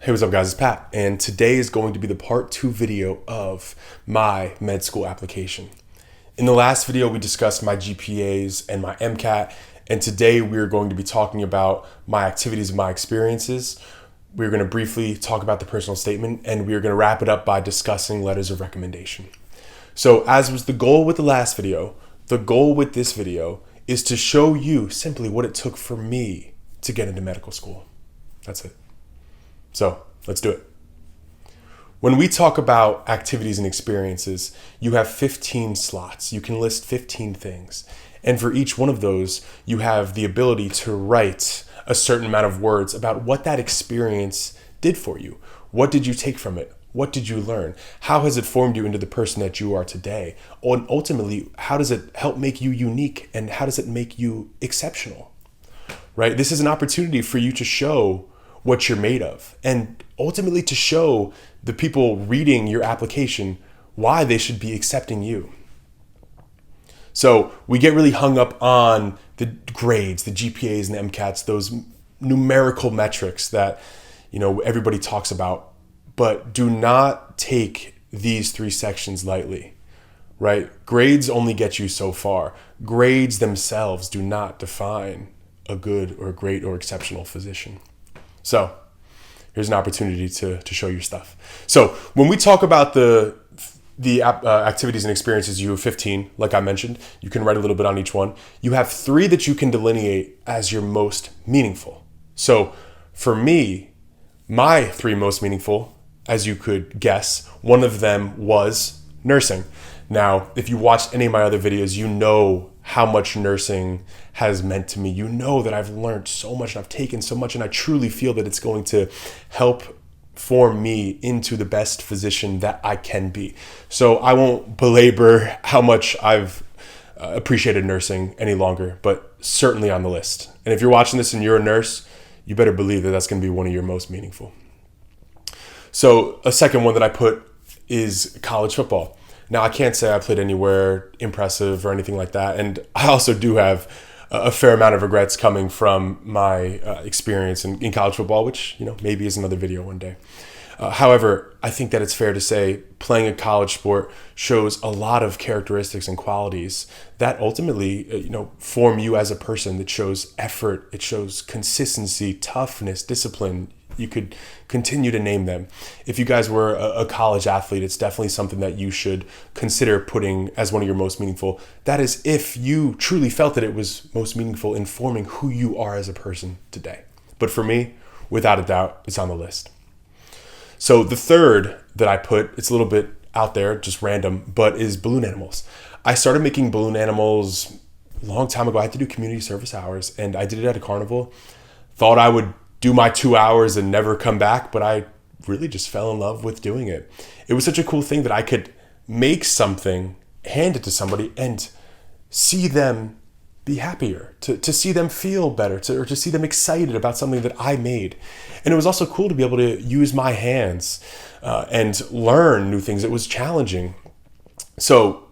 Hey, what's up guys, it's Pat, and today is going to be the part 2 video of my med school application. In the last video, we discussed my GPAs and my MCAT, and today we're going to be talking about my activities and my experiences. We're going to briefly talk about the personal statement, and we're going to wrap it up by discussing letters of recommendation. So as was the goal with the last video, the goal with this video is to show you simply what it took for me to get into medical school. That's it. So let's do it. When we talk about activities and experiences, you have 15 slots. You can list 15 things. And for each one of those, you have the ability to write a certain amount of words about what that experience did for you. What did you take from it? What did you learn? How has it formed you into the person that you are today? And ultimately, how does it help make you unique? And how does it make you exceptional? Right? This is an opportunity for you to show what you're made of, and ultimately to show the people reading your application why they should be accepting you. So we get really hung up on the grades, the GPAs and the MCATs, those numerical metrics that everybody talks about, but do not take these 3 sections lightly, right? Grades only get you so far. Grades themselves do not define a good or great or exceptional physician. So here's an opportunity to show your stuff. So when we talk about the activities and experiences, you have 15, like I mentioned. You can write a little bit on each one. You have 3 that you can delineate as your most meaningful. So for me, my 3 most meaningful, as you could guess, one of them was nursing. Now, if you watched any of my other videos, you know how much nursing has meant to me. You know that I've learned so much and I've taken so much, and I truly feel that it's going to help form me into the best physician that I can be. So I won't belabor how much I've appreciated nursing any longer, but certainly on the list. And if you're watching this and you're a nurse, you better believe that that's going to be one of your most meaningful. So a second one that I put is college football. Now, I can't say I played anywhere impressive or anything like that. And I also do have a fair amount of regrets coming from my experience in college football, which, maybe is another video one day. However, I think that it's fair to say playing a college sport shows a lot of characteristics and qualities that ultimately, form you as a person. That shows effort. It shows consistency, toughness, discipline. You could continue to name them. If you guys were a college athlete, it's definitely something that you should consider putting as one of your most meaningful. That is, if you truly felt that it was most meaningful in forming who you are as a person today. But for me, without a doubt, it's on the list. So the third that I put, it's a little bit out there, just random, but is balloon animals. I started making balloon animals a long time ago. I had to do community service hours, and I did it at a carnival. Thought I would do my 2 hours and never come back, but I really just fell in love with doing it. It was such a cool thing that I could make something, hand it to somebody, and see them be happier, to see them feel better, or to see them excited about something that I made. And it was also cool to be able to use my hands and learn new things. It was challenging. So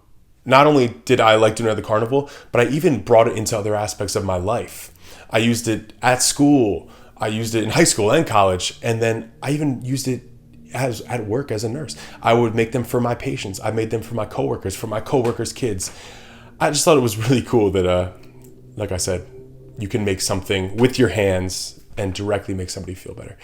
not only did I like doing it at the carnival, but I even brought it into other aspects of my life. I used it at school. I used it in high school and college, and then I even used it at work as a nurse. I would make them for my patients. I made them for my coworkers' kids. I just thought it was really cool that, like I said, you can make something with your hands and directly make somebody feel better.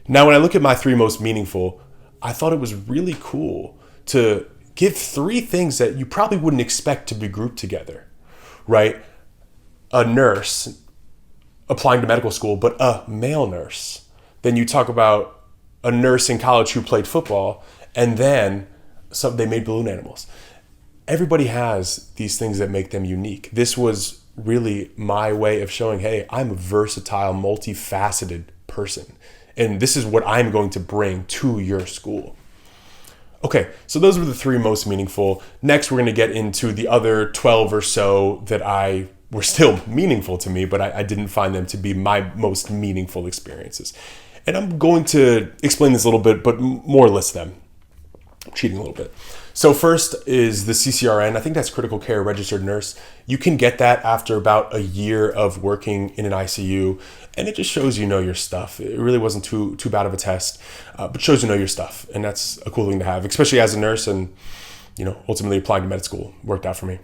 Now, when I look at my 3 most meaningful, I thought it was really cool to give 3 things that you probably wouldn't expect to be grouped together, right? A nurse applying to medical school, but a male nurse. Then you talk about a nurse in college who played football, and then they made balloon animals. Everybody has these things that make them unique. This was really my way of showing, hey, I'm a versatile, multifaceted person, and this is what I'm going to bring to your school. Okay, so those were the 3 most meaningful. Next, we're going to get into the other 12 or so that were still meaningful to me, but I didn't find them to be my most meaningful experiences. And I'm going to explain this a little bit, but more list them. I'm cheating a little bit. So first is the CCRN. I think that's critical care registered nurse. You can get that after about a year of working in an ICU, and it just shows you know your stuff. It really wasn't too bad of a test, but shows you know your stuff, and that's a cool thing to have, especially as a nurse. And ultimately applying to med school worked out for me.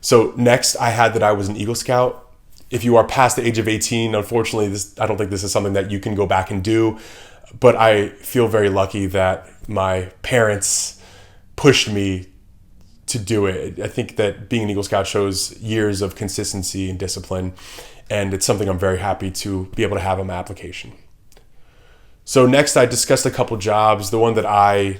So next, I had that I was an Eagle Scout. If you are past the age of 18, unfortunately, I don't think this is something that you can go back and do, but I feel very lucky that my parents pushed me to do it. I think that being an Eagle Scout shows years of consistency and discipline, and it's something I'm very happy to be able to have on my application. So next, I discussed a couple jobs. The one that I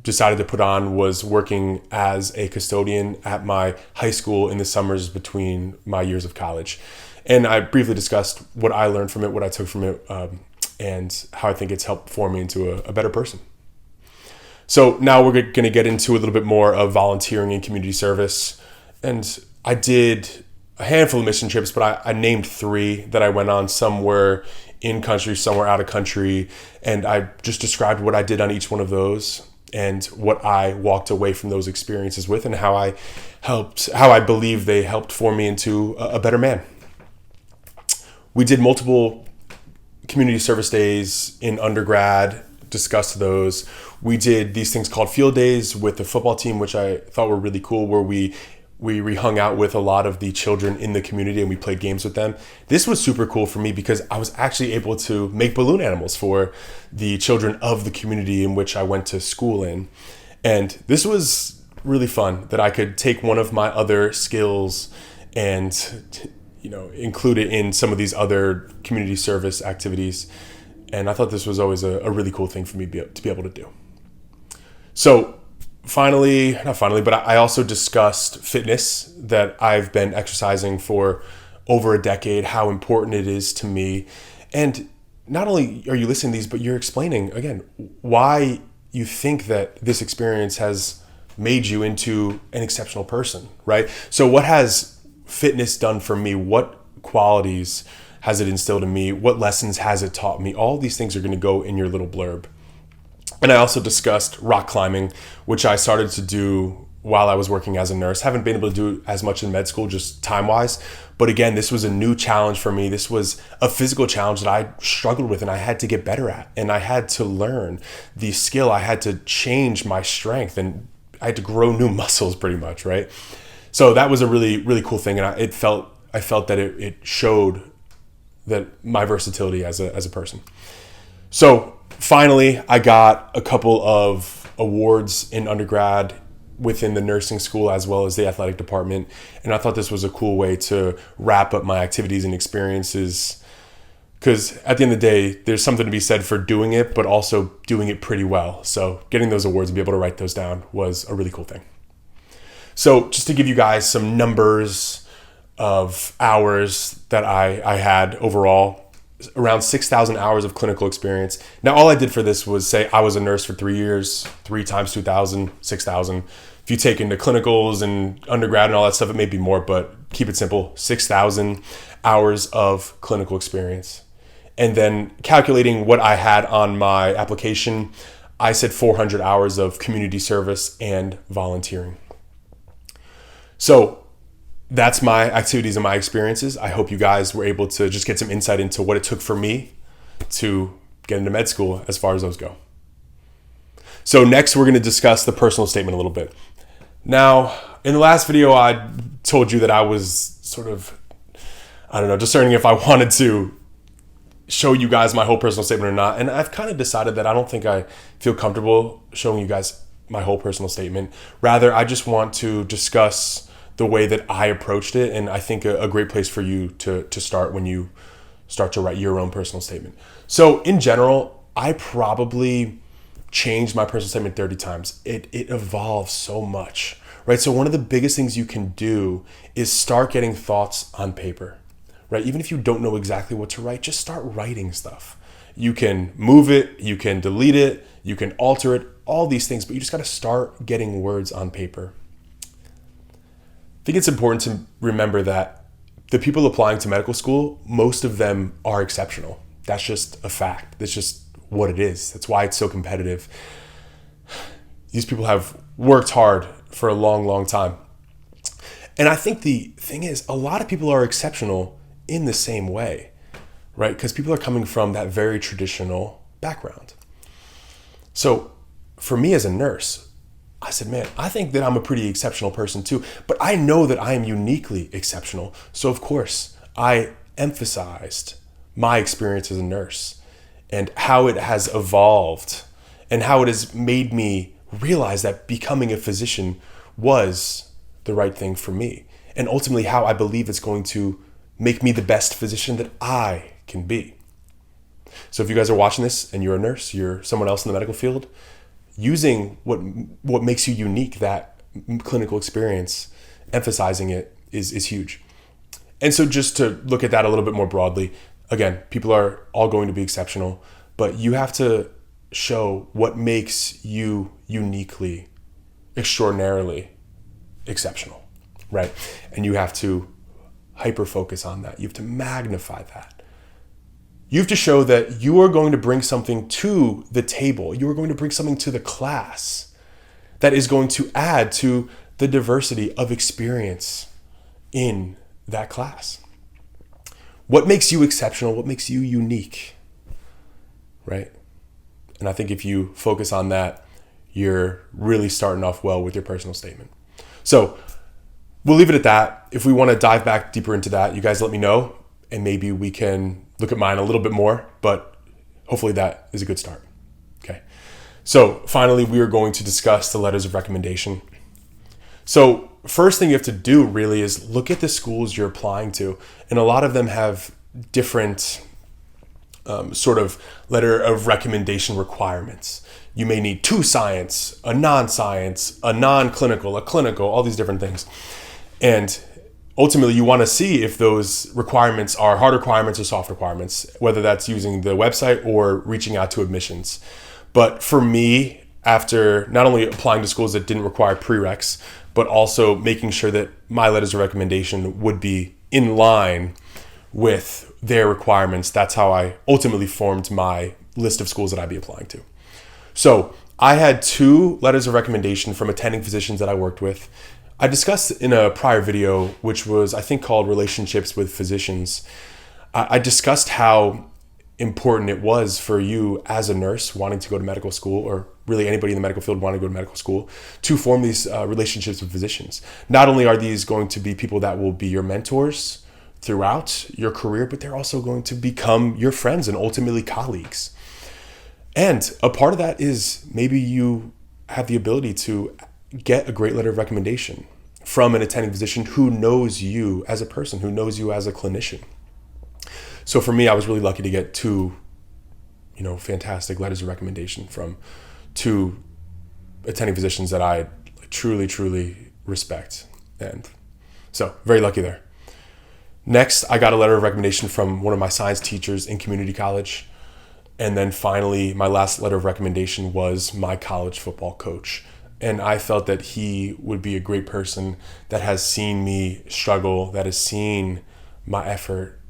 decided to put on was working as a custodian at my high school in the summers between my years of college. And I briefly discussed what I learned from it, what I took from it, and how I think it's helped form me into a better person. So now we're going to get into a little bit more of volunteering and community service. And I did a handful of mission trips, but I named 3 that I went on. Some were in country, some were out of country. And I just described what I did on each one of those and what I walked away from those experiences with, and how I believe they helped form me into a better man. We did multiple community service days in undergrad, discussed those. We did these things called field days with the football team, which I thought were really cool, where we hung out with a lot of the children in the community and we played games with them. This was super cool for me because I was actually able to make balloon animals for the children of the community in which I went to school in. And this was really fun that I could take one of my other skills and include it in some of these other community service activities. And I thought this was always a really cool thing for me to be able to do. So but I also discussed fitness, that I've been exercising for over a decade, how important it is to me. And not only are you listening to these, but you're explaining, again, why you think that this experience has made you into an exceptional person, right? So what has fitness done for me? What qualities has it instilled in me? What lessons has it taught me? All these things are going to go in your little blurb. And I also discussed rock climbing, which I started to do while I was working as a nurse. Haven't been able to do as much in med school, just time-wise. But again, this was a new challenge for me. This was a physical challenge that I struggled with and I had to get better at. And I had to learn the skill. I had to change my strength and I had to grow new muscles pretty much, right? So that was a really, really cool thing. And I felt that it showed that my versatility as a person. So finally, I got a couple of awards in undergrad within the nursing school as well as the athletic department. And I thought this was a cool way to wrap up my activities and experiences, because at the end of the day, there's something to be said for doing it, but also doing it pretty well. So getting those awards and be able to write those down was a really cool thing. So just to give you guys some numbers of hours that I had overall, around 6,000 hours of clinical experience. Now, all I did for this was say I was a nurse for 3 years, 3 times 2,000, 6,000. If you take into clinicals and undergrad and all that stuff, it may be more, but keep it simple, 6,000 hours of clinical experience. And then calculating what I had on my application, I said 400 hours of community service and volunteering. So that's my activities and my experiences. I hope you guys were able to just get some insight into what it took for me to get into med school as far as those go. So next, we're going to discuss the personal statement a little bit. Now, in the last video, I told you that I was sort of, discerning if I wanted to show you guys my whole personal statement or not. And I've kind of decided that I don't think I feel comfortable showing you guys my whole personal statement. Rather, I just want to discuss the way that I approached it, and I think a great place for you to start when you start to write your own personal statement. So in general, I probably changed my personal statement 30 times. It evolves so much, right? So one of the biggest things you can do is start getting thoughts on paper, right? Even if you don't know exactly what to write, just start writing stuff. You can move it, you can delete it, you can alter it, all these things, but you just got to start getting words on paper. I think it's important to remember that the people applying to medical school, most of them are exceptional. That's just a fact. That's just what it is. That's why it's so competitive. These people have worked hard for a long, long time. And I think the thing is, a lot of people are exceptional in the same way, right? Because people are coming from that very traditional background. So for me as a nurse, I said, man, I think that I'm a pretty exceptional person too, but I know that I am uniquely exceptional. So of course, I emphasized my experience as a nurse and how it has evolved and how it has made me realize that becoming a physician was the right thing for me. And ultimately how I believe it's going to make me the best physician that I can be. So if you guys are watching this and you're a nurse, you're someone else in the medical field, using what makes you unique, that clinical experience, emphasizing it is huge. And so just to look at that a little bit more broadly, again, people are all going to be exceptional, but you have to show what makes you uniquely, extraordinarily exceptional, right? And you have to hyper focus on that. You have to magnify that. You have to show that you are going to bring something to the table. You are going to bring something to the class that is going to add to the diversity of experience in that class. What makes you exceptional? What makes you unique, right? And I think if you focus on that, you're really starting off well with your personal statement. So we'll leave it at that. If we want to dive back deeper into that, you guys let me know, and maybe we can look at mine a little bit more, but hopefully that is a good start. Okay. So finally, we are going to discuss the letters of recommendation. So first thing you have to do really is look at the schools you're applying to. And a lot of them have different sort of letter of recommendation requirements. You may need 2 science, a non-science, a non-clinical, a clinical, all these different things. And ultimately, you want to see if those requirements are hard requirements or soft requirements, whether that's using the website or reaching out to admissions. But for me, after not only applying to schools that didn't require prereqs, but also making sure that my letters of recommendation would be in line with their requirements, that's how I ultimately formed my list of schools that I'd be applying to. So I had 2 letters of recommendation from attending physicians that I worked with. I discussed in a prior video, which was I think called Relationships with Physicians. I discussed how important it was for you as a nurse wanting to go to medical school, or really anybody in the medical field wanting to go to medical school, to form these relationships with physicians. Not only are these going to be people that will be your mentors throughout your career, but they're also going to become your friends and ultimately colleagues. And a part of that is maybe you have the ability to get a great letter of recommendation from an attending physician who knows you as a person, who knows you as a clinician. So for me, I was really lucky to get 2, fantastic letters of recommendation from 2 attending physicians that I truly, truly respect. And so very lucky there. Next, I got a letter of recommendation from one of my science teachers in community college. And then finally, my last letter of recommendation was my college football coach. And I felt that he would be a great person that has seen me struggle, that has seen my effort,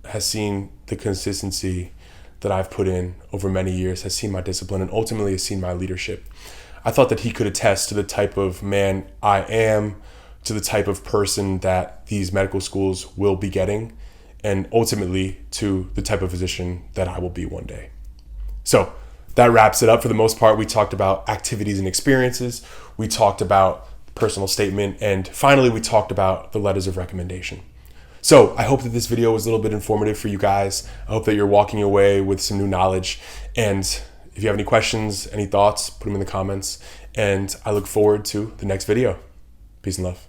has seen the consistency that I've put in over many years, has seen my discipline, and ultimately has seen my leadership. I thought that he could attest to the type of man I am, to the type of person that these medical schools will be getting, and ultimately to the type of physician that I will be one day. So that wraps it up for the most part. We talked about activities and experiences. We talked about personal statement. And finally, we talked about the letters of recommendation. So I hope that this video was a little bit informative for you guys. I hope that you're walking away with some new knowledge. And if you have any questions, any thoughts, put them in the comments. And I look forward to the next video. Peace and love.